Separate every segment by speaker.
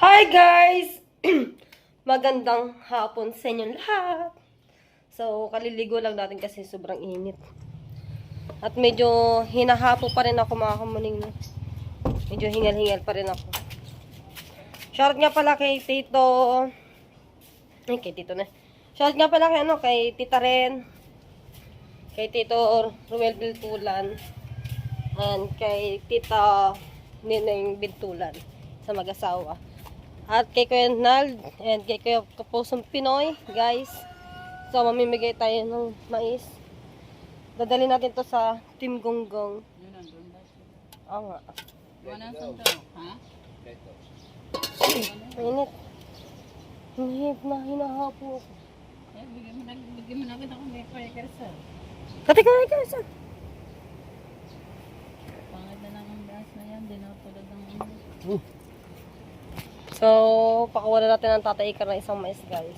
Speaker 1: Hi guys! Magandang hapon sa inyong lahat. So, kaliligo lang natin kasi sobrang init. At medyo hinahapo pa rin ako mga kamuning. Medyo hingal-hingal pa rin ako. Shoutout nga pala kay Tito. Ay, kay Tito na. Shoutout nga pala kay Tita Ren. Kay Tito Ruel Biltulan. And kay Tita Nineng Biltulan sa mag-asawa. At kay Kuya Nald and kay Kuya Kapusong Pinoy, guys. So, mamimigay tayo ng mais. Dadali natin to sa Team Gonggong. Oo nga.
Speaker 2: Ha?
Speaker 1: Mainit. Hinihip na, hinahapo ako.
Speaker 2: Bigyan mo na kita kung may precursor.
Speaker 1: Katika na ikaw, sir.
Speaker 2: Pangit na lang ang brass na yan. Di na tulad ng
Speaker 1: So, pakawalan natin ng tatay ka ng isang mais, guys.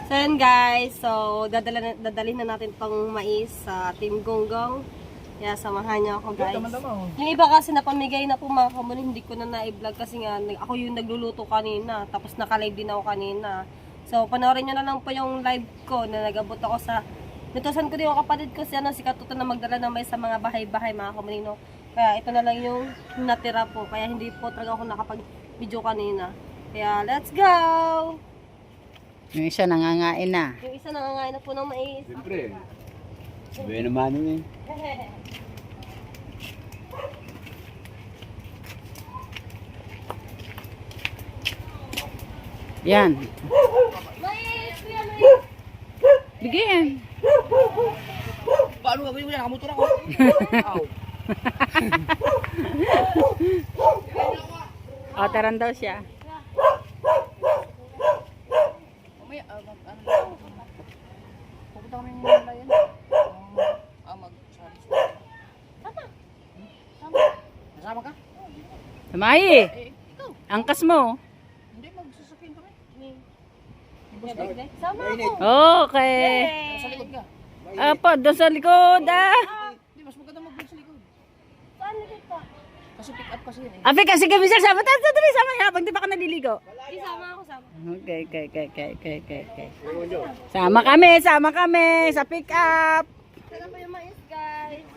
Speaker 1: So, yun guys. So, dadalhin na natin tong mais sa Team Gonggong. Kaya samahan niyo ako, guys. Yung iba kasi napamigay na po mga kamunin, hindi ko na na-vlog kasi nga ako yung nagluluto kanina. Tapos naka-live din ako kanina. So, panoorin nyo na lang po yung live ko na nag-abot ako sa... Nutusan ko din yung kapatid ko si Katuto na magdala ng mais sa mga bahay-bahay mga kamunino. Kaya ito na lang yung natira po. Kaya hindi po talaga ako nakapag-video kanina. Kaya let's go!
Speaker 2: yung isa nangangain na.
Speaker 1: Yung isa nangangain na po ng mais.
Speaker 3: Siyempre. Sabi naman yun eh.
Speaker 2: Yan.
Speaker 1: Mais! Kuya, mais!
Speaker 2: Bigyan.
Speaker 3: Paano gagawin mo yan? Nakamotor ako.
Speaker 2: O, taran daw siya.
Speaker 3: Pupunta kami ng Himalayan. Nasama ka?
Speaker 2: Samay. Angkas mo.
Speaker 3: Hindi, magsasakyan kami.
Speaker 1: Sama ako!
Speaker 2: Okay.
Speaker 3: Sa likod ka.
Speaker 2: Apo, doon sa likod ah.
Speaker 3: Hindi, mas maganda mag-vlog sa likod.
Speaker 1: Saan likod pa?
Speaker 3: Kasi pick up kasi yun eh.
Speaker 2: Afi kasi kami sir, sama tayo dali sama niya habang di pa ka naliligo.
Speaker 1: Isama ako, sama.
Speaker 2: Okay. Sama kami sa pick up.
Speaker 1: Sana po yung mais, guys.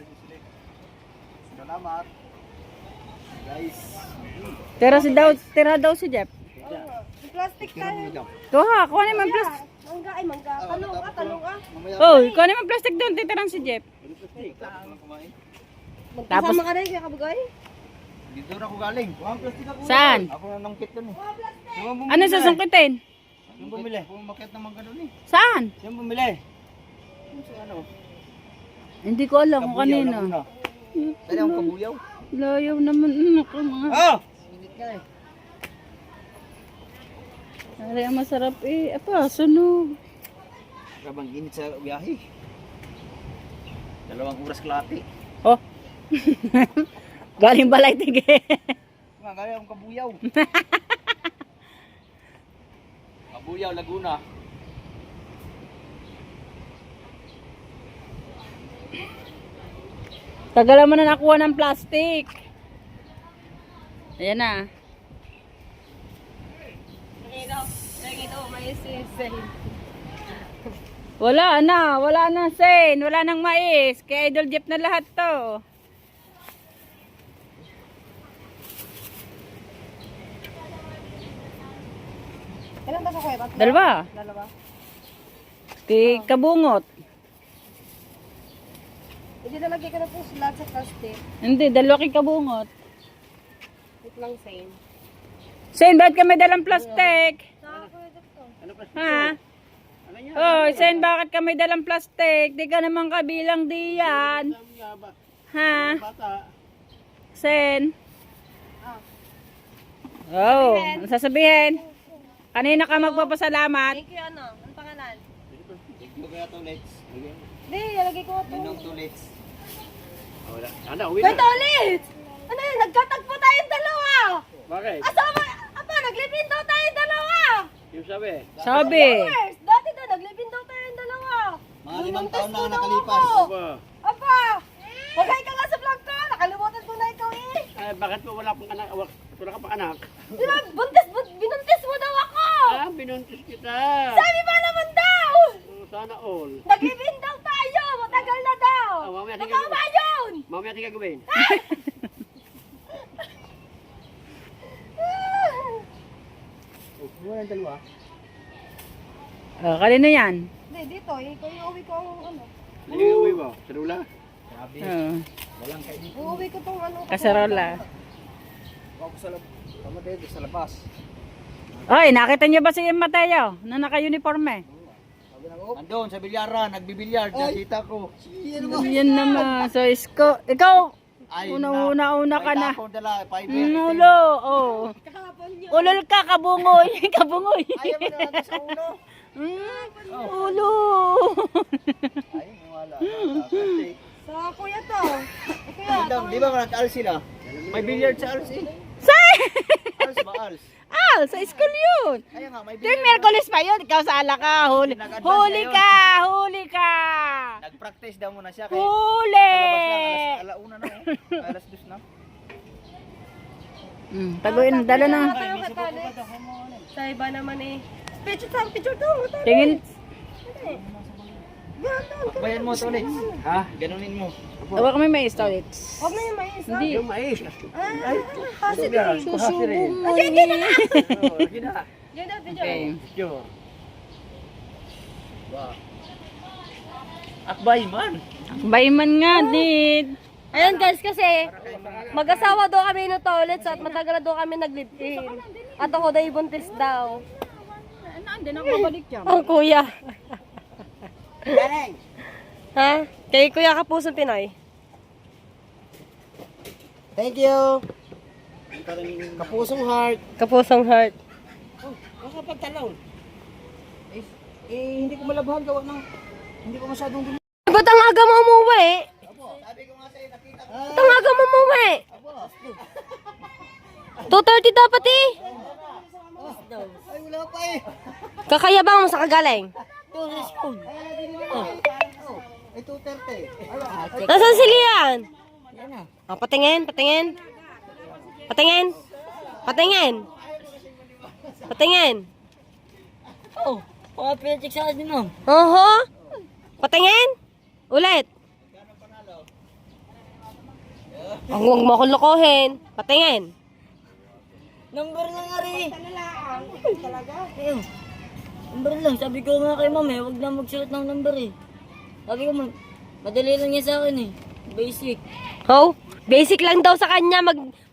Speaker 3: Salamat. Guys.
Speaker 2: Tira daw si Jeff.
Speaker 1: Yung plastic tayo.
Speaker 2: Kuha naman plastic.
Speaker 1: Mangga ay mangga. Talong ah.
Speaker 2: Oh, kuha naman plastic doon, titiran si Jeff. Tapos-
Speaker 1: Magkasama ka na yung kabugay?
Speaker 3: Dito na ako galing.
Speaker 2: Saan?
Speaker 3: Ako na nangkit dun eh.
Speaker 2: Ano susungkitin?
Speaker 3: Yung bumili. Pumakit naman ganun eh.
Speaker 2: Saan?
Speaker 3: Yung bumili. Yung sa ano?
Speaker 2: Hindi ko alam kung kanina.
Speaker 3: Tali akong kabuyaw.
Speaker 2: Layaw naman. Ako mga.
Speaker 3: Oh! Init ka eh.
Speaker 2: Ay, ang masarap eh. Apa, sunog.
Speaker 3: Grabang init sa biyahe. 2 oras kalahati.
Speaker 2: Oh. Galing balay tige.
Speaker 3: Nga, galing akong kabuyaw. Kabuyaw, Laguna.
Speaker 2: Tagal mo na nakuha ng plastic. Ayan na.
Speaker 1: Ito, mais is.
Speaker 2: Wala na Sen. Wala nang mais. Kaya Idol Jeep na lahat to.
Speaker 1: Ilan ba sa kuya?
Speaker 2: Dalawa.
Speaker 1: Dalawa.
Speaker 2: Kay Kabungot.
Speaker 1: Hindi nalagay ka na po lahat sa plastic.
Speaker 2: Hindi, dalawa kay Kabungot.
Speaker 1: Wait lang same.
Speaker 2: Sen, bakit ka may dalang plastic?
Speaker 1: Nakakawin ito.
Speaker 2: Ha? Oh, Sen, bakit ka may dalang plastic? Di ka naman kabilang diyan. Ha? Sen? Oh, ano sasabihin? Kanina ka magpapasalamat.
Speaker 1: Thank you, ano? Anong pangalan?
Speaker 3: Ito kaya toilets.
Speaker 1: Hindi, nalagay ko ito.
Speaker 3: Ninong toilets. Wala. Ano, uwi
Speaker 1: Wait ulit! Ano yun? Nagkatagpo tayong dalawa!
Speaker 3: Bakit?
Speaker 1: Asama! Apa, naglipin daw tayong dalawa!
Speaker 3: Yung sabi.
Speaker 2: Sabi.
Speaker 1: First, dati daw, naglipin daw tayong dalawa!
Speaker 3: Mga
Speaker 1: Nung
Speaker 3: 5 taon
Speaker 1: testo
Speaker 3: na
Speaker 1: daw
Speaker 3: nakalipas.
Speaker 1: ako. Apa! Maghay ka nga sa vlog ko! Nakalimutan ko na ikaw eh!
Speaker 3: Bakit po wala pong anak? Wala ka pa anak.
Speaker 1: Di ba, binuntis mo daw ako!
Speaker 3: Ah, binuntis kita.
Speaker 1: Sabi ba naman daw?
Speaker 3: Oh, sana all.
Speaker 1: Nag-ibin daw tayo! Matagal na daw!
Speaker 3: Mamaya tingnan
Speaker 1: Totoo ba yun?
Speaker 3: Mamaya tingnan gawin. Wala yung dalawa.
Speaker 2: Kanino yan?
Speaker 1: Hindi, dito. Ikaw yung uwi ko ang ano.
Speaker 3: Ano yung uwi mo? Sarula?
Speaker 1: Uuwi ko tong ano.
Speaker 2: Kasarola.
Speaker 3: Ako sa labas.
Speaker 2: Oy, nakita niyo ba si Mateo na naka-uniforme?
Speaker 3: Andun sa bilyaran, nagbibilyar, nakita ko.
Speaker 2: Yan naman. So, ikaw, una ka na.
Speaker 3: Ako dala, 5
Speaker 2: Ulo, oh. Ulol ka, kabungoy. Kabungoy.
Speaker 3: Ayaw mo na sa ulo.
Speaker 2: Ulo.
Speaker 3: Ay, wala.
Speaker 1: Sa kuya to. Kuya,
Speaker 3: Di ba nag-ALS sila? May billiard sa ALS eh. ALS ba ALS?
Speaker 2: Sa school yun.
Speaker 3: Kaya nga, may
Speaker 2: Tuwing
Speaker 3: billiard.
Speaker 2: Merkulis pa yun. Ikaw sala ka. Huli ka.
Speaker 3: Nag-practice daw muna siya. Kaya
Speaker 2: Huli.
Speaker 3: alauna na eh. Alas 2 na.
Speaker 2: Taguin, dala na.
Speaker 1: Sa iba naman eh. Picture to.
Speaker 2: Tingin.
Speaker 3: Bayan mo ito ulit. Ha? Ganunin mo.
Speaker 2: Tawa kami may storage.
Speaker 1: Huwag na yung mais.
Speaker 2: Hindi.
Speaker 3: Yung mais.
Speaker 1: Hasit
Speaker 3: Yan,
Speaker 1: eh.
Speaker 3: kuhasi rin.
Speaker 1: Hindi na.
Speaker 3: Oo, lagi na.
Speaker 1: Yun na, video.
Speaker 2: Okay.
Speaker 3: Picture. Ba. Akbay man.
Speaker 2: Bayman nga, dit.
Speaker 1: Ayun guys, kasi mag-asawa daw kami no toilet at matagal na daw kami nag-live-in. At ako daw buntis daw.
Speaker 2: Hindi na babalik yan.
Speaker 1: Ang kuya. Ha? Kay Kuya Kapusong Pinoy.
Speaker 3: Thank you. Kapusong heart.
Speaker 1: Kapusong heart.
Speaker 3: Kapag talaw. Hindi ko malabhan gawa ng hindi ko masyadong
Speaker 1: Ba't ang aga mo umuwi?
Speaker 3: Sabi ko nga sa'yo, nakita ko.
Speaker 1: Ba't ang aga mo umuwi? 2:30 dapat eh.
Speaker 3: Ay, wala pa eh.
Speaker 1: Kakayabang mo sa kagaling.
Speaker 3: Ay, 2:30.
Speaker 1: Nasaan si Lian? Oh, patingin.
Speaker 4: Oh, mga pinacheck sa akin nun.
Speaker 1: Oho. Patingin. Ulit. Huwag mo akong lokohin. Patingin.
Speaker 4: Number lang nga rin. Ayun. Number lang. Sabi ko nga kay ma'am eh, huwag na magsulat ng number eh. Sabi ko madali lang niya sa akin eh. Basic.
Speaker 1: Oh, basic lang daw sa kanya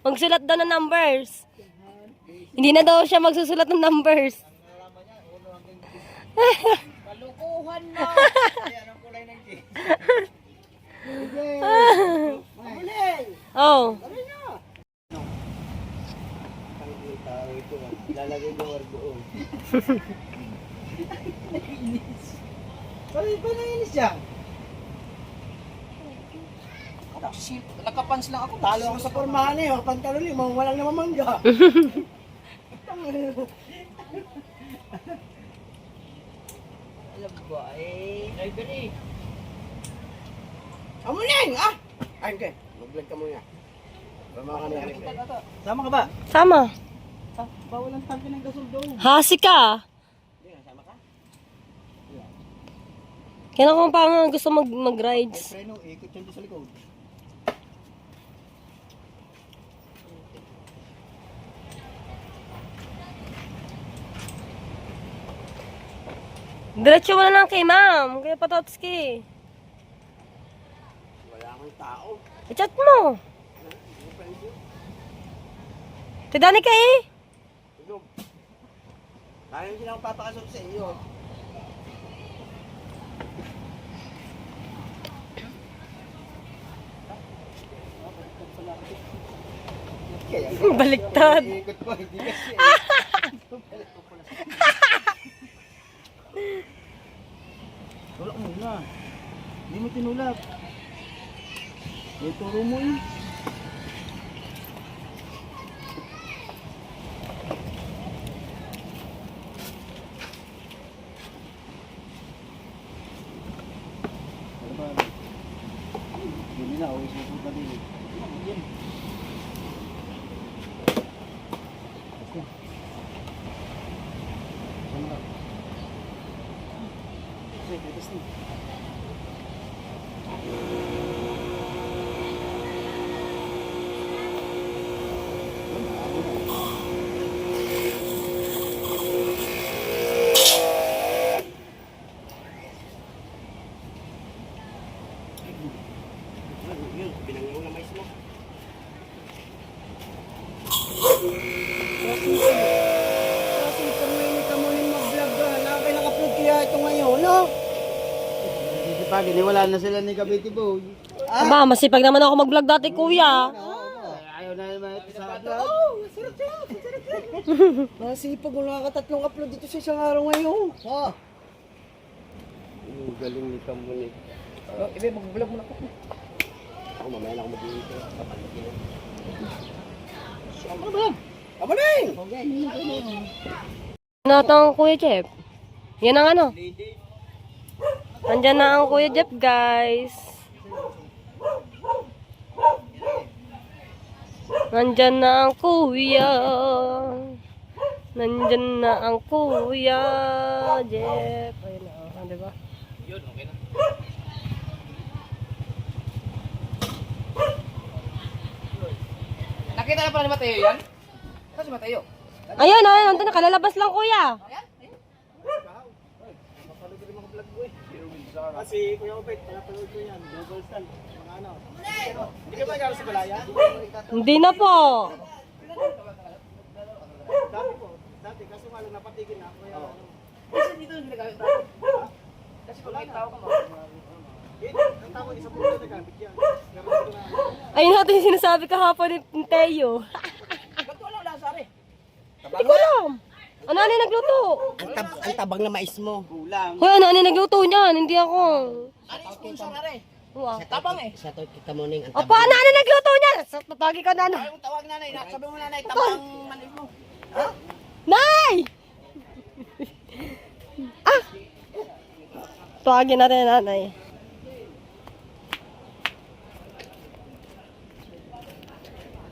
Speaker 1: magsulat daw ng numbers. Hindi na daw siya magsusulat ng numbers.
Speaker 3: Kalukuhan na. Ay, anong kulay ng jeans?
Speaker 1: Oh.
Speaker 3: Lalagay ko wargoon. Pa nainis siya? Nakapans lang ako. Talo ako sa pormahan eh. Pantalon eh. Walang namamangga.
Speaker 4: Alam ba eh. Library.
Speaker 3: Amunin! Ah! Ay, okay. Mag-vlog ka muna. Sama ka na. Sama ka ba?
Speaker 1: Sama.
Speaker 3: Bawal ang tangke ng gasol daw.
Speaker 1: Hasi ka.
Speaker 3: Sama ka?
Speaker 1: Kaya kung pa nga gusto mag-rides.
Speaker 3: Preno, ikot yan doon sa likod.
Speaker 1: Diretso mo na lang kay ma'am. Kaya Patotski.
Speaker 3: Wala akong tao.
Speaker 1: I-chat mo. Tidani ka eh.
Speaker 3: Tulog. Kaya hindi na ako papakasok sa iyo.
Speaker 1: Baliktad.
Speaker 3: Ikot ko, hindi kasi. Tulak mo na. Hindi mo tinulak. Turo mo eh. Ano ba? Hindi na, always mo din. Yun, pinangaw na mais mo. Kasi kami ka mo rin mag-vlog ka. Nakakay naka-upload kaya ito ngayon, no? Hindi pa, wala na sila ni Kabiti Boy.
Speaker 1: Aba, masipag naman ako mag-vlog dati, kuya.
Speaker 3: Ayaw na naman ito sa vlog. Masipag, wala ka tatlong upload dito sa isang araw ngayon. Ha? Galing ni Kamunin. Ibe, mag-vlog mo na ako. Ako mamaya na ako mag-iito. Kamunin!
Speaker 1: Ano ang Kuya Jeff? Yan ang ano? Andyan na ang Kuya Jeff, guys. Nandyan na ang Kuya. Nandyan na ang Kuya Jeff. Ayun na, diba?
Speaker 3: Yun, okay na. Nakita na pala ni Mateo yan? Saan si Mateo?
Speaker 1: Ayun, ayun, nandun na, kalalabas lang, Kuya.
Speaker 3: Kasi Kuya Obet, napanood ko yan. Double stand. Mga ano. Hindi ka ba nagkaro sa balaya?
Speaker 1: Hindi na po.
Speaker 3: Dati po. Dati, kaso nga lang napatigil na. Kaya ano. Kasi dito yung ginagamit tayo. Kasi kung may tao ka mo. Ang tao isang pulo na gamit yan.
Speaker 1: Ayun natin yung sinasabi kahapon ni Teo.
Speaker 3: Ba't wala wala sari?
Speaker 1: Hindi ko alam. Ano na nagluto?
Speaker 3: Ang tabang na mais mo. Kulang.
Speaker 1: Hoy, ano na nagluto niyan? Hindi ako.
Speaker 3: Ano yung sponsor na rin?
Speaker 1: Wow.
Speaker 3: Tabang eh. Sa to kita mo ning
Speaker 1: Opo, ano na nagluto niyan? Tatagi ka na.
Speaker 3: Ay, tawag nanay. Sabi mo nanay, tabang manis mo. Ha?
Speaker 1: Nay! Ah! Tawagin natin nanay.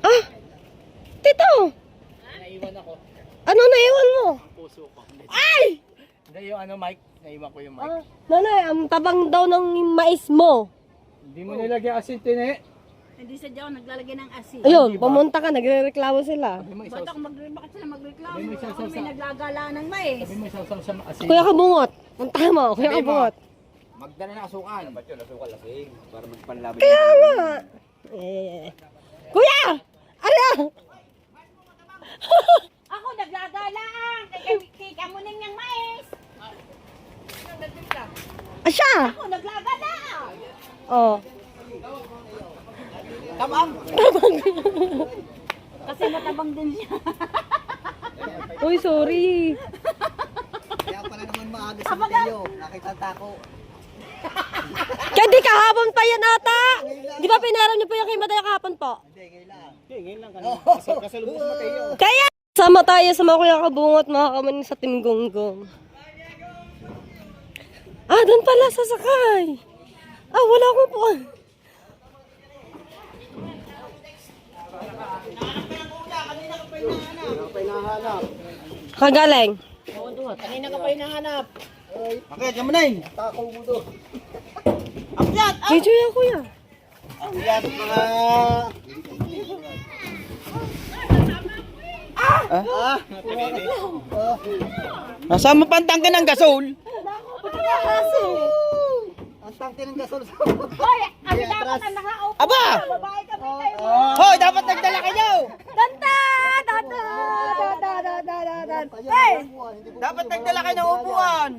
Speaker 1: Ah! Tito!
Speaker 3: Naiwan ako.
Speaker 1: Ano naiwan mo?
Speaker 3: Puso ko.
Speaker 1: Ay!
Speaker 3: Hindi yung ano, Mike. Naiwan ko yung mic.
Speaker 1: Ah, nanay, ang tabang daw ng mais mo.
Speaker 3: Hindi mo nilagyan asin tine.
Speaker 2: Hindi sadya ako naglalagay ng asin.
Speaker 1: Ayun, pumunta ka, nagre-reklamo sila.
Speaker 2: Bakit sila magreklamo? Ako may naglagala ng mais.
Speaker 3: May sausaw sa asin.
Speaker 1: Kuya Kabungot, puntahan mo, Kuya Kabungot.
Speaker 3: Magdala ng asukal. Ba't yun? Asukal lasing. Para magpanlaban.
Speaker 1: Kaya nga. Kuya! Ano?
Speaker 2: Ako naglagala kay kamuning ng mais.
Speaker 1: Asya!
Speaker 2: Ako naglagala.
Speaker 1: Oh.
Speaker 3: Tabang!
Speaker 2: Kasi matabang din siya.
Speaker 1: Uy, sorry.
Speaker 3: Kaya pala naman maaga sa Mateo. Nakita tako.
Speaker 1: Kaya di kahapon pa yan ata. Di ba pinaram niyo po yung kay Mateo kahapon po?
Speaker 3: Hindi, ngayon lang. Kasalubong sa Mateo.
Speaker 1: Kaya sama tayo sa mga Kuya Kabungot, mga kamanin sa Team Gonggong. Ah, doon pala sasakay. Ah, wala akong po.
Speaker 3: Hinahanap.
Speaker 1: Kagaling.
Speaker 3: Kanina ka pa hinahanap. Bakit? Kamunin! Tako mo doon. Akyat!
Speaker 1: Medyo yan, Kuya.
Speaker 3: Akyat mga... Nasaan mo pa ang tangke ng gasol? Ang tangke ng gasol.
Speaker 2: Hoy, ano dapat ang nakaupo?
Speaker 3: Aba!
Speaker 2: Babae kami kayo.
Speaker 3: Hoy, dapat nagdala kayo!
Speaker 1: Danta! Danta! Danta! Danta! Danta! Hey!
Speaker 3: Dapat nagdala kayo ng upuan!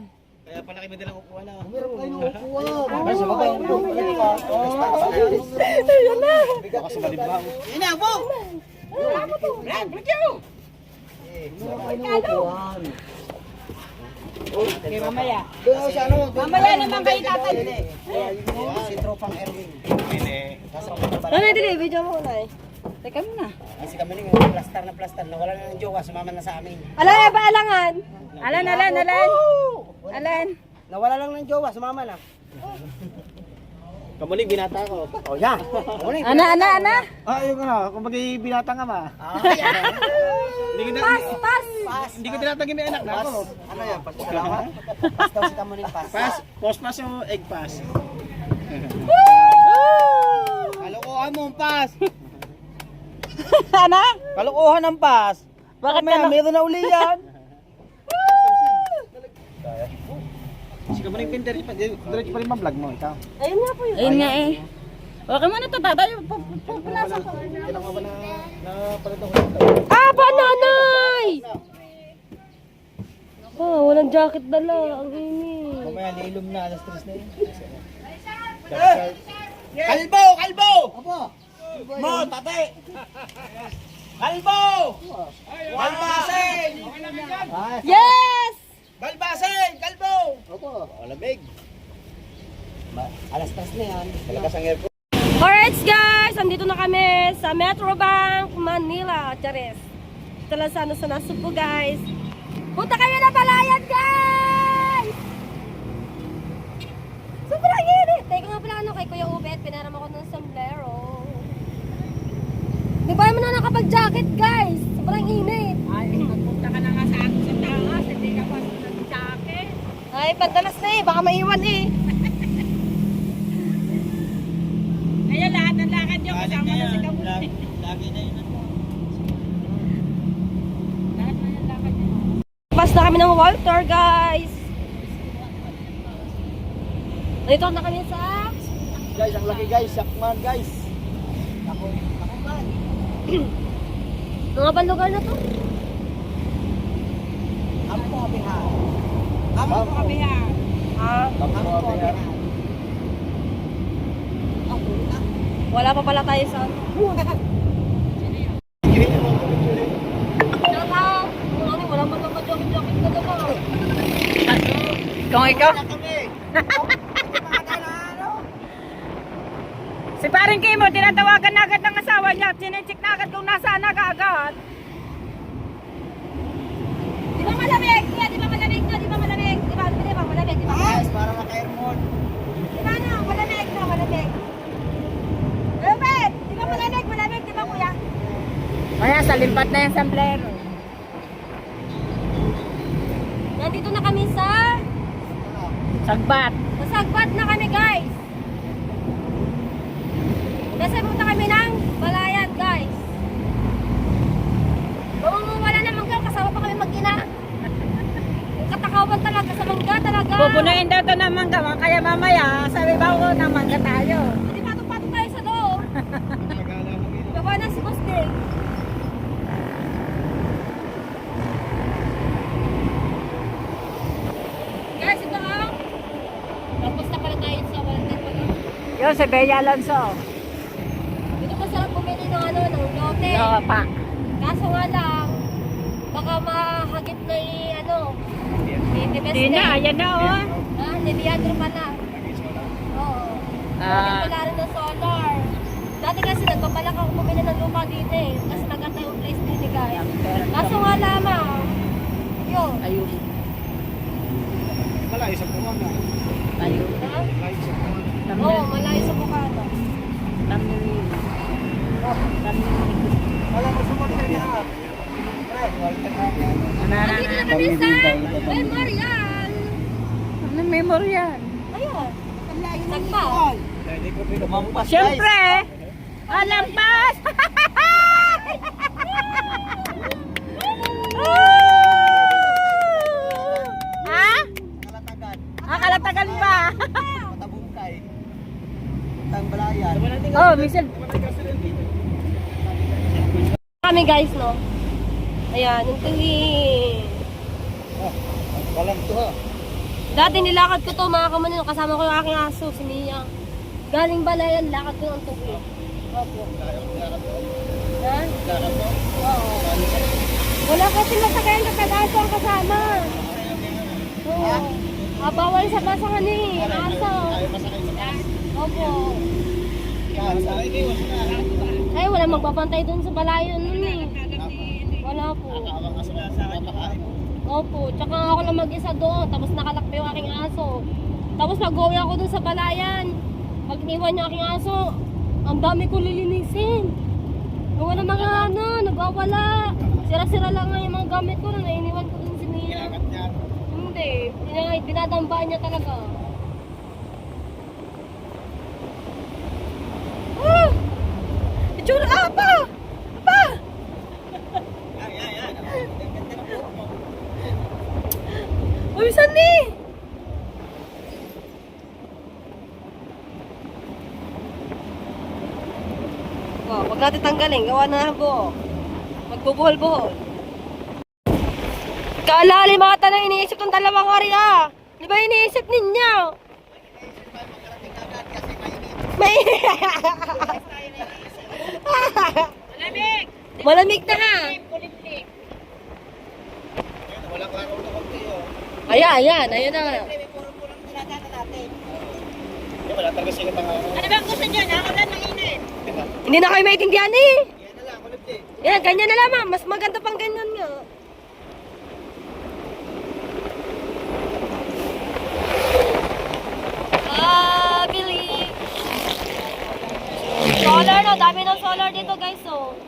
Speaker 3: Kaya pala kayo madalang upuan na. Meron kayo ng upuan. Ay, sa baba yung upuan.
Speaker 1: Ayun na!
Speaker 3: Baka sa malibang. Yan na, upo! Brad, bigyan mo!
Speaker 2: Okay, mamaya.
Speaker 3: Doon sa ano?
Speaker 2: Mamaya naman kayo tatay.
Speaker 3: Si Tropang Erwin.
Speaker 1: Nanay, dili, video mo na eh.
Speaker 2: Teka muna.
Speaker 3: Kasi kami nung plaster na plaster. Nawala na ng jowa, sumama na sa amin.
Speaker 1: Alam ba alangan?
Speaker 2: Alan. Alan.
Speaker 3: Nawala lang ng jowa, sumama na. Kamuling binata ko. Oh, yan. Kamuling.
Speaker 2: Ana.
Speaker 3: Ah, yun na. Kung binata nga ba? Hindi Hindi ko tinatagin may anak na ako.
Speaker 5: Ano yan? Pas dalawa? Pas daw si Kamuning pas.
Speaker 3: Pass, post pass o egg pass? Kalokohan mo ang pass.
Speaker 2: Ano?
Speaker 3: Kalokohan ang pass.
Speaker 2: Bakit
Speaker 3: Mamaya,
Speaker 2: ka na-
Speaker 3: meron na uli yan. Si Kamuning Pinter, diretso pa rin ma-vlog mo, ikaw.
Speaker 1: Ayun nga po yun.
Speaker 2: Ayun nga eh. Okay mo na to, tatay. Pupunasan ko.
Speaker 3: Kailangan ko ba na palitan ko?
Speaker 1: Aba, nanay! Oh, walang jacket dala. Ang init.
Speaker 3: Mamaya, nailom na, alas 3 na yun. Kalbo! Kalbo! Apo! Mo, tate! Kalbo! Balbasin!
Speaker 1: Yes!
Speaker 3: Balbasin! Kalbo!
Speaker 5: Opo. Lamig. Alas 3 na yan.
Speaker 3: Malakas ang aircon.
Speaker 1: Alright guys, andito na kami sa Metro Bank, Manila. Charis. Ito lang sana sa Nasubo guys. Punta kayo na Balayan guys! Sobrang init. Teka nga pala kay Kuya Ubet, pinaram ako ng sombrero. Di ba naman na nakapag-jacket guys? Sobrang init.
Speaker 2: Ay, magpunta ka na nga sa akin sa taas. Hindi ka pa nag-jacket.
Speaker 1: Ay, pandalas na baka maiwan
Speaker 2: Kaya lahat ng lakad nyo, kasama na si Kamuning.
Speaker 3: Lagi na yun.
Speaker 2: Lahat na yung lakad nyo.
Speaker 1: Pas na kami ng Walter guys. Dito na kami sa
Speaker 3: Guys, ang laki guys. Sakman guys.
Speaker 1: mga ban lugar na to.
Speaker 5: Ampo kapihan.
Speaker 2: Amo ko kami ha.
Speaker 5: Ampo kapihan.
Speaker 1: Wala pa pala tayo sa ano. Tsaka, wala pa naman jacket na dala.
Speaker 2: Kung ikaw? Si paring Kimo, tinatawagan na agad ng asawa niya. Sinecheck na agad kung nasaan na kaagad.
Speaker 1: Di ba malamig? Di ba malamig to? Di ba malamig? Di ba malamig? Di ba?
Speaker 5: Guys, para maka-airmon.
Speaker 1: Di ba na? Malamig to, malamig. Robert! Di ba malamig? Malamig, di ba kuya?
Speaker 2: Kaya sa limpat na yung sombrero.
Speaker 1: Nandito na kami sa
Speaker 2: Sagbat.
Speaker 1: Sagbat na kami guys. Kasi punta kami ng Balayan guys. Wala naman ka, kasama pa kami mag-ina. Yung katakawan talaga sa mangga talaga.
Speaker 2: Pupunuin daw ito ng mangga. Kaya mamaya, sabi ba ko ng mangga tayo.
Speaker 1: Hindi patok-patok tayo sa loob. Baba na si Boss Ding. Guys, ito ang tapos na pala tayo sa Walter pala.
Speaker 2: Yun, si Bea Alonso.
Speaker 1: Dito masarap bumili ng ano, ng lote.
Speaker 2: Pa.
Speaker 1: Kaso nga lang, baka mahagip na ano, ni Best
Speaker 2: Di na,
Speaker 1: Day.
Speaker 2: yan na oh.
Speaker 1: Ah, ni Leandro pala. Oo.
Speaker 2: Ah.
Speaker 1: Wala rin ng solar. Dati kasi nagpabalak ako bumili ng lupa dito eh. Kasi maganda yung place din eh guys. Kaso nga lamang, yun.
Speaker 2: Ayun.
Speaker 3: Malayo sa puwan na.
Speaker 2: Ayun.
Speaker 1: Ha?
Speaker 3: Malayo sa puwan.
Speaker 1: Oo, malayo sa Bukana.
Speaker 5: Wala mo sumunod na lahat.
Speaker 1: Andito na kami sa Memorial.
Speaker 2: Ano memorial?
Speaker 1: Ayun. Sagpa.
Speaker 5: Lumampas guys.
Speaker 2: Siyempre! Alampas! Ha?
Speaker 5: Kalatagan.
Speaker 2: Kalatagan pa.
Speaker 5: Matabungkay. Tang Balayan.
Speaker 2: Oh, Michelle.
Speaker 1: Kami guys, no? Ayan, yung tingin.
Speaker 3: Walang to ha.
Speaker 1: Dati nilakad ko to mga kamanino, kasama ko yung aking aso, si Mia. Galing Balayan, lakad ko ng tubo. Opo. Ha? Oo. Wala kasi masakayan kakadaso ang kasama. Oo. Bawal sa basangan eh, aso. Opo. Ay, wala magpapantay dun sa Balayan nun eh. Wala po. Opo, tsaka ako lang mag-isa doon, tapos nakalakpa yung aking aso. Tapos nag-uwi ako doon sa Balayan. Pag iniwan yung aking aso, ang dami ko lilinisin. Wala mga ano, nagwawala. Sira-sira lang nga yung mga gamit ko na nainiwan ko dun si Mia.
Speaker 3: Kinagat niya.
Speaker 1: Hindi, dinadambaan niya talaga. Ah! Itsura, apa! Apa!
Speaker 3: Yan. Ganda na po mo.
Speaker 1: Uy, Sandy! Oh, wag natin tanggalin. Gawa na ng buo. Magbubuhol-buhol. Kalalim ata na iniisip ng dalawang ari ah. Di ba iniisip ninyo? May...
Speaker 2: Malamig!
Speaker 1: Malamig na ha.
Speaker 2: Kulimlik!
Speaker 3: Wala klaro na konti oh.
Speaker 1: Ayan na.
Speaker 3: Wala talaga sigat ang araw.
Speaker 2: Ano ba ang gusto niyo? Nakakalan ng init.
Speaker 1: Hindi na kayo maintindihan eh.
Speaker 3: Yan na lang, kulit eh.
Speaker 1: Yan, ganyan na lamang. Mas maganda pang ganyan nga. Ah, Billy. Solar no, dami ng solar dito guys oh.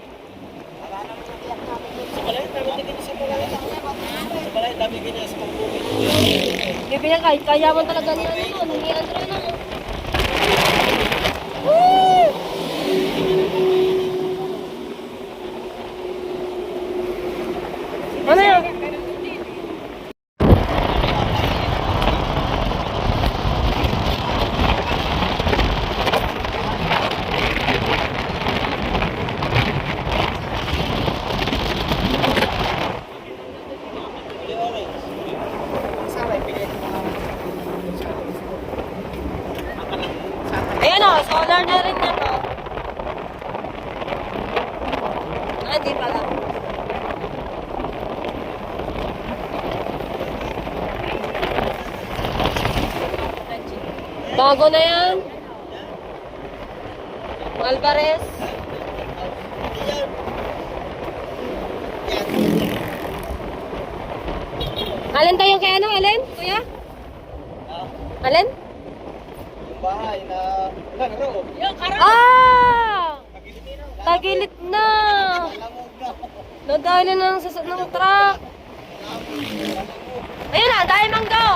Speaker 3: Sa balay, dami din sa balay. Sa balay, dami ganyan sa pambukit.
Speaker 1: Bibigyan kaya mo talaga ni ano, ni Andrea no. Woo! Ano yun? Ayan o, solar na rin yan o. Ah, di pala. Bago na yan. Alvarez. Alin tayo kay ano, Alin? Kuya? Alin?
Speaker 3: Yung bahay na... Wala na roon.
Speaker 1: Ah! Tagilit na. Nadali na ng sasad ng truck. Ayun na, dahil mangga.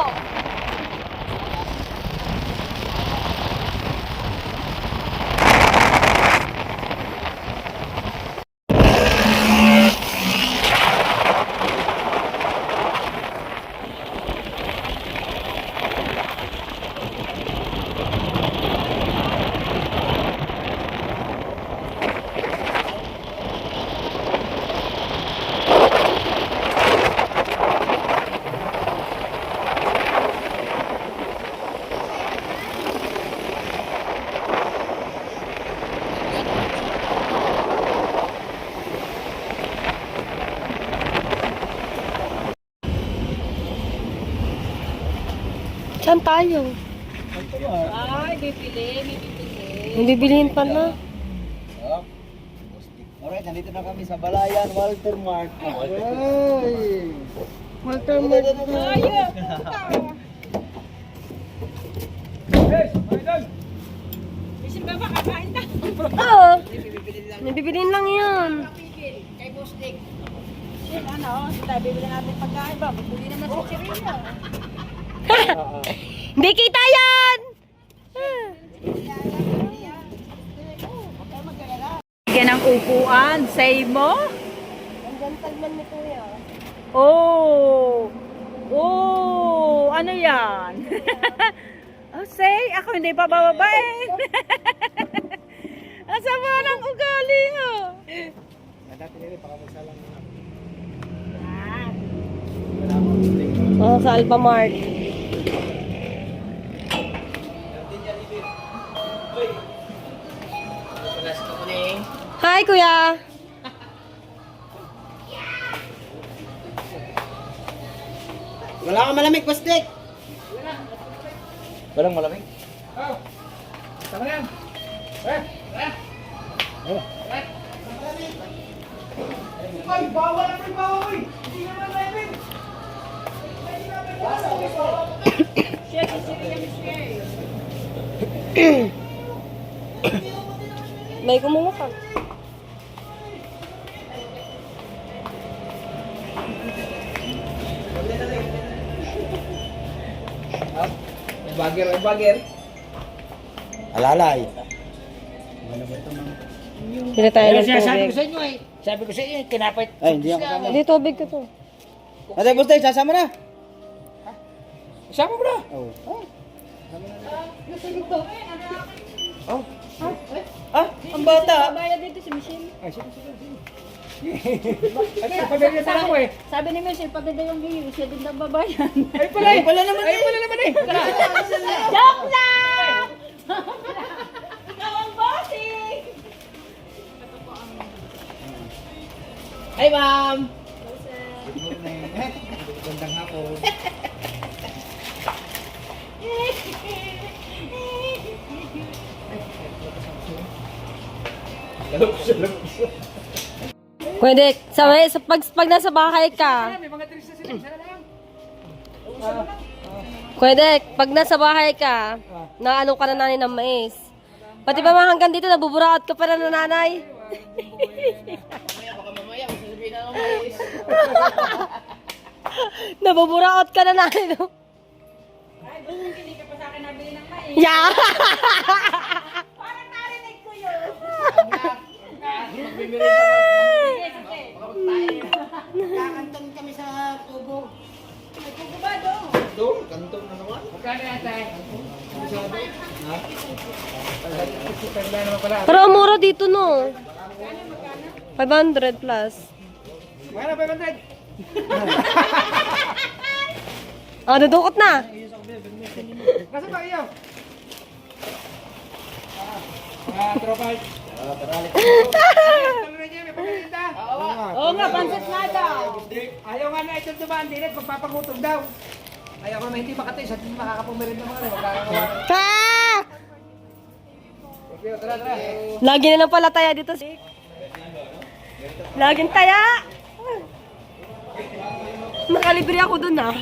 Speaker 1: Saan tayo?
Speaker 2: Ay, bibili.
Speaker 1: May bibilihin pala.
Speaker 3: Alright, nandito na kami sa Balayan, Walter Mart.
Speaker 1: Walter Mart.
Speaker 2: Isin ba makakain na?
Speaker 1: Oo. May bibilihin lang yan.
Speaker 2: Kay Boss Dick. Sin, ano? Tayo bibili natin pagkain ba? Bibili naman sa Chirina.
Speaker 1: Hindi kita yan!
Speaker 2: Bigyan ng upuan. Say mo?
Speaker 1: Ang gentleman ni Kuya.
Speaker 2: Oh! Oh! Ano yan? Oh, say, ako hindi pa bababae. Ang sama ng ugali mo.
Speaker 3: Dati nila, baka magsalang na.
Speaker 1: Oh, sa Alphamart. Hi, Kuya!
Speaker 3: Wala kang malamig, Pastik! Walang malamig? Tama yan! Ay, bawal ang bawal! Hindi naman malamig!
Speaker 1: May kumuha ka.
Speaker 3: Bagger.
Speaker 5: Alalay.
Speaker 1: Pili tayo ng
Speaker 3: Sabi
Speaker 1: tubig.
Speaker 3: ko sa inyo eh. Sabi ko sa inyo, kinapit.
Speaker 5: Ay, hindi ako kasama.
Speaker 1: Hindi, tubig ko to.
Speaker 5: Ate, Bustay, sasama na.
Speaker 3: Sama mo na.
Speaker 5: Oh.
Speaker 4: Ang bata.
Speaker 2: Bayad dito si Michelle.
Speaker 3: Ay, sige. Ay, pabili na ako eh.
Speaker 2: Sabi ni Michelle, pag ganda yung giyo, siya din nagbabayan.
Speaker 3: Ay, pala eh. Pala naman eh. Tara.
Speaker 2: Joke lang! Ikaw ang bossing!
Speaker 3: Hi, ma'am.
Speaker 5: Gandang hapon.
Speaker 1: Pwede, pag nasa bahay ka,
Speaker 3: May mga tris na sila. Sana lang.
Speaker 1: pwede, pag nasa bahay ka, naano ka na nanay ng mais. Pati ba mga hanggang dito, nabuburaot ka pa na ng nanay? Nabuburaot ka na nanay, no?
Speaker 2: Ay, gusto mo hindi ka pa sa akin nabili ng mais.
Speaker 1: Yeah!
Speaker 2: Parang narinig ko yun.
Speaker 3: Magbibili ka naman.
Speaker 2: Sige, sige.
Speaker 3: Kakantong kami sa tubo.
Speaker 2: Ay, kukubado.
Speaker 5: Doon, kantong na naman.
Speaker 3: Magkano yan, tay? Ha? Pagla naman pala.
Speaker 1: Pero ang mura dito, no? 500 plus.
Speaker 3: Magkano 500?
Speaker 1: Ah, dudukot na.
Speaker 3: Nasaan ba kayo? Tropa. Tuloy niya, may pagkalinda.
Speaker 2: Oo nga, pansit nga daw.
Speaker 3: Ayaw nga na ito dumaan din at magpapangutom daw. Ayaw nga hindi makatay sa hindi makakapumirin ng mga magkakawa.
Speaker 1: Ah!
Speaker 3: Okay, tara.
Speaker 1: Lagi na lang pala taya dito. Laging taya. Nakalibre ako dun, ah.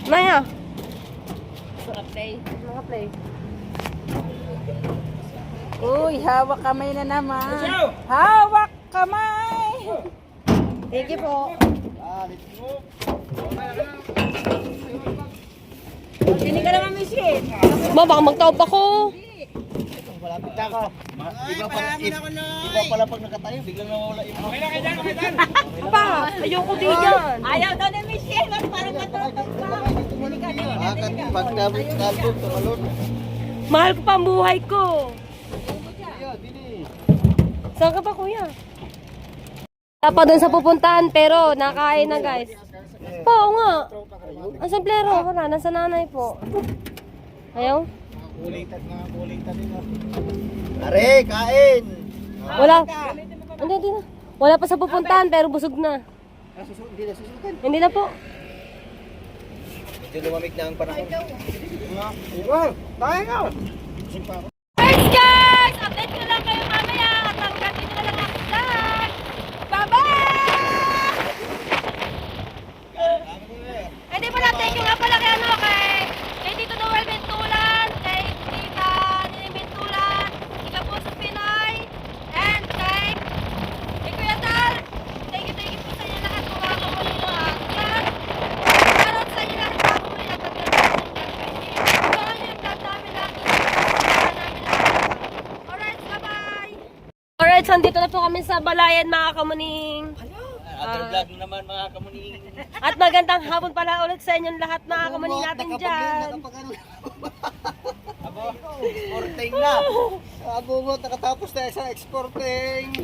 Speaker 1: Maya. Naka-play.
Speaker 2: Uy, hawak kamay na naman. Hawak kamay.
Speaker 1: Thank you po.
Speaker 2: Hindi ka naman, Michelle.
Speaker 1: Ma, baka magtaob ako.
Speaker 5: Malapit na ako. Iba pala pag nakatayo, biglang nawala yung
Speaker 3: Okay lang, okay lang.
Speaker 1: Pa, ayoko din yan.
Speaker 2: Ayaw daw ni Michelle. Mas parang matutog pa.
Speaker 5: pagkabot, tumalon.
Speaker 1: Mahal ko pa ang buhay ko.
Speaker 5: Kuya, bili.
Speaker 1: Saan ka pa, kuya? Wala pa doon sa pupuntahan, pero nakain na, guys. Oo nga. Ang samplero, wala. Nasa nanay po. Ayaw?
Speaker 5: Kulitan din ako. Are, kain!
Speaker 1: Wala. Hindi na. Wala pa sa pupuntahan, pero busog na.
Speaker 5: Hindi na susukan.
Speaker 1: Hindi na po.
Speaker 5: Medyo lumamig na ang panahon. Iba, tayo nga!
Speaker 1: Guys, guys! Update ko lang kayo mamaya at hanggang dito na lang ako vlog. Bye-bye! Hindi pala, thank you nga pala kay kay Tito Noel Bentulan, kay Tita Nining Bentulan, kay Puso Pinoy, and kay Kuya Tal. Thank you po sa inyo lahat kung mga kamulino at yan. Shoutout sa inyo lahat mga kamulino at abangan nyo yung vlog namin lahat. Alright, bye-bye! Alright, so andito na po kami sa Balayan mga kamuning.
Speaker 5: Other vlog naman mga kamuning.
Speaker 1: At magandang hapon pala ulit sa inyong lahat mga kamuning natin dyan.
Speaker 5: Abo, exporting na. Abo, nakatapos tayo sa exporting.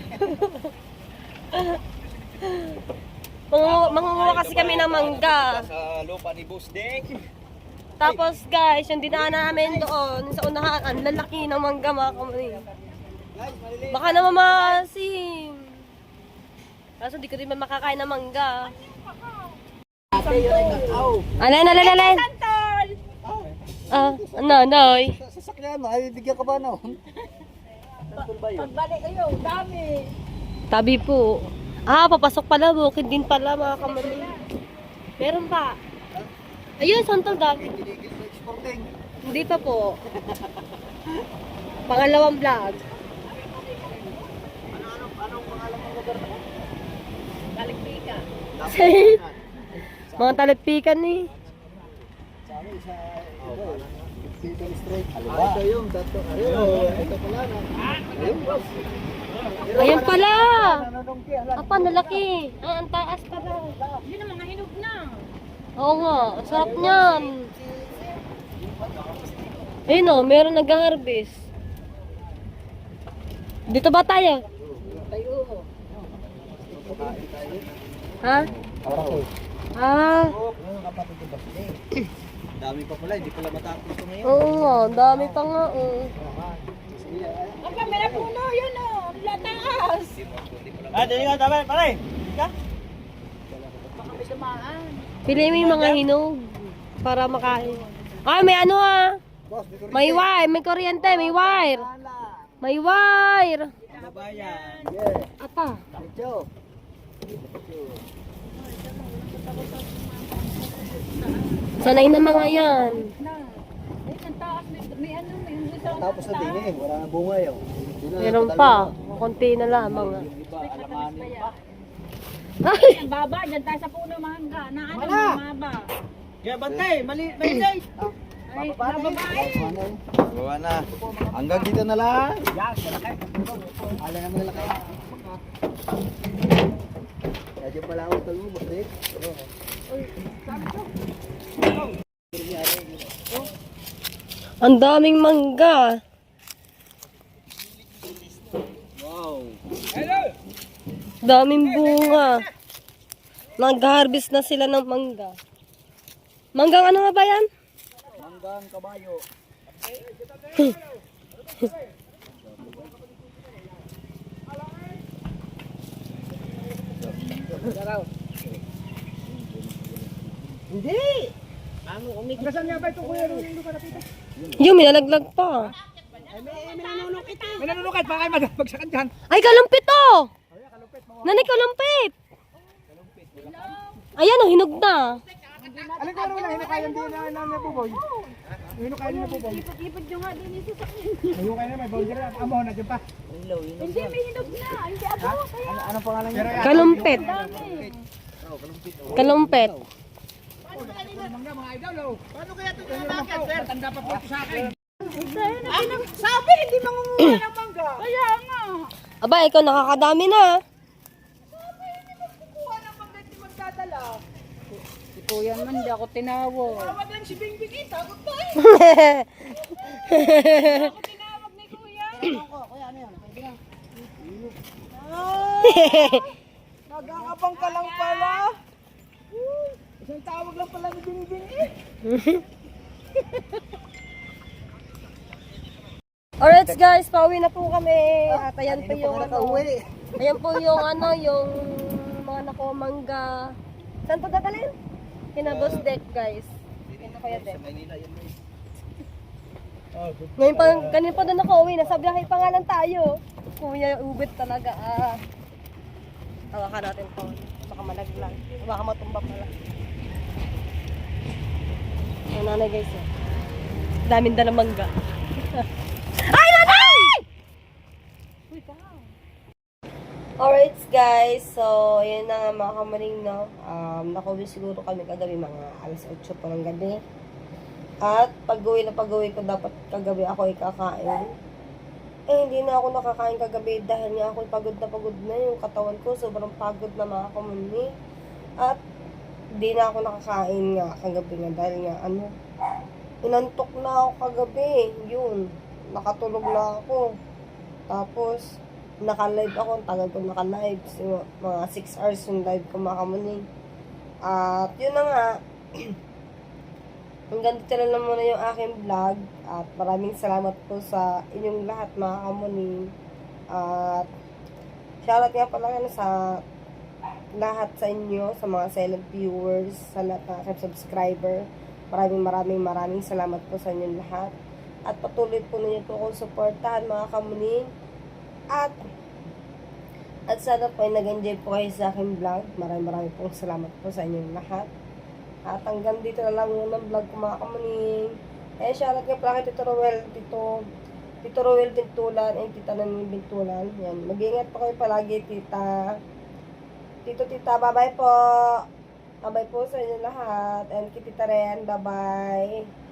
Speaker 1: Mangunguha kasi kami ng mangga.
Speaker 5: Sa lupa ni Boss Dick.
Speaker 1: Tapos guys, yung dinaan namin doon sa unahan, ang lalaki ng mangga mga kamuning. Baka naman masim. Kaso di ko rin makakain ng mangga. Alay.
Speaker 2: Santol!
Speaker 1: Nanay.
Speaker 5: Sasakyan mo, ay bigyan ka ba no?
Speaker 2: Pagbalik kayo, dami.
Speaker 1: Tabi po. Ah, papasok pala, bukid din pala mga kamuning. Meron pa. Ayun, santol dami.
Speaker 5: Tinigil sa exporting.
Speaker 1: Hindi pa po. Pangalawang vlog.
Speaker 5: Anong pangalan ng lugar mo?
Speaker 1: Say, mga talagpikan eh.
Speaker 5: Sa amin, sa Pikan Straight. Ito yung dato. Ayun, ito pala na. Ayun, boss.
Speaker 1: Ayan pala.
Speaker 5: Nanonongki, alam.
Speaker 1: Apa, nalaki. Ah, ang taas pala.
Speaker 2: Yun ang mga hinog na.
Speaker 1: Oo nga, ang sarap niyan. Ayun o, meron nag-harvest. Dito ba tayo? Ha? Ah,
Speaker 5: Kapatid ko ba? Dami pa pala, hindi pala matapos ito ngayon.
Speaker 1: oo nga, dami pa nga. Oh.
Speaker 2: Ang kamera puno, yun o. Lataas.
Speaker 3: Dili ka, tama, pare.
Speaker 1: Pili mo yung mga hinog para makain. Ah, may ano ah.
Speaker 5: Boss, dito rin.
Speaker 1: May wire, may kuryente, may wire. May wire.
Speaker 3: Kabayan.
Speaker 5: Yeah.
Speaker 1: Apa?
Speaker 5: Diretso.
Speaker 1: Sanay na mga yan.
Speaker 2: Ay, ang taas. May ano, may isang
Speaker 5: Tapos na tingin, wala na bunga yun.
Speaker 1: Meron pa. Konti na lamang. ah.
Speaker 3: Iba, alamanin pa.
Speaker 1: Ay!
Speaker 2: ang baba. Diyan tayo sa puno mangga. Na ano, mababa.
Speaker 3: Kaya bantay, mali.
Speaker 2: Ay, nababae.
Speaker 5: Bawa na. Hanggang dito na lang. Ala naman nila kayo. Kaya pala ako talubos eh.
Speaker 1: Ang daming mangga.
Speaker 3: Wow.
Speaker 1: Daming bunga. Nag-harvest na sila ng mangga. Manggang ano nga ba yan?
Speaker 5: Hanggang kabayo.
Speaker 3: Hindi. Kasan nga ba ito, kuya? Hindi pa nakita.
Speaker 1: Yung minalaglag pa.
Speaker 3: May nanunukit, baka kayo magsakan dyan.
Speaker 1: Ay, kalumpit oh! Nanay, kalumpit! Ayan oh, hinog na.
Speaker 3: Alin ko ano lang, hinakayan din na nabuboy. Hinakayan na nabuboy.
Speaker 2: Ipod nyo nga din yung sasakyan.
Speaker 3: Hinakayan na, may boulder na. Amo, nandiyan pa.
Speaker 2: Hindi, may hinog na. Hindi ako. Kaya
Speaker 5: Anong pangalan niya?
Speaker 1: Kalumpit.
Speaker 2: dami.
Speaker 1: Kalumpit.
Speaker 3: Mga idol, oh. Paano kaya ito yung bakit, sir? Tanda pa po ito sa akin.
Speaker 2: Sabi, hindi mangunguha ng mangga. Kaya nga.
Speaker 1: Aba, ikaw nakakadami na.
Speaker 2: Kuha ng mangga, hindi magdadala. Si Kuya man, hindi ako tinawag. Tawag lang si Bingbing, takot ba eh? Ako tinawag ni Kuya.
Speaker 3: Nag-aabang ka lang pala. Isang tawag lang pala ni Bingbing eh.
Speaker 1: Alright guys, pauwi na po kami. At ayan po yung ano. Ayan po yung ano, yung mga nakuha mangga. Saan po dadalhin? Kinabos deck guys. Ito kaya deck. Ngayon pa, kanina pa doon ako uwi. Nasa biyahe pa nga lang tayo. Kuya, ubit talaga. Hawakan natin to. Baka malaglag. Baka matumba pala. Yung nanay guys. Daming dalang mangga. Ay, nanay! Alright guys, so yun na nga mga kamaring no. Nakauwi siguro kami kagabi mga alas 8 pa ng gabi. At pag-uwi ko dapat kagabi ako ikakain. Eh hindi na ako nakakain kagabi dahil nga ako pagod na yung katawan ko. Sobrang pagod na mga kamuni. At hindi na ako nakakain nga kagabi nga dahil nga ano. Inantok na ako kagabi. Yun. Nakatulog na ako. Tapos naka-live ako. Ang tagal ko naka-live. So, mga 6 hours yung live ko mga kamuni. At yun na nga. Hanggang dito na lang muna yung aking vlog. At maraming salamat po sa inyong lahat mga kamuni. At shoutout nga pala sa lahat sa inyo, sa mga silent viewers, sa lahat ng aking subscriber. Maraming salamat po sa inyong lahat. At patuloy po ninyo po akong supportahan mga kamuni. At sana po ay nag-enjoy po kayo sa aking vlog. Maraming pong salamat po sa inyong lahat. At hanggang dito na lang yung vlog ko mga kamuni. Eh, shoutout nga pala kay Tito Roel, Tito Roel Bintulan, and Tita Nani Bintulan. Yan. Mag-iingat po kayo palagi, Tita. Tito, tita, bye-bye po. Bye-bye po sa inyo lahat. And kay tita rin, bye-bye.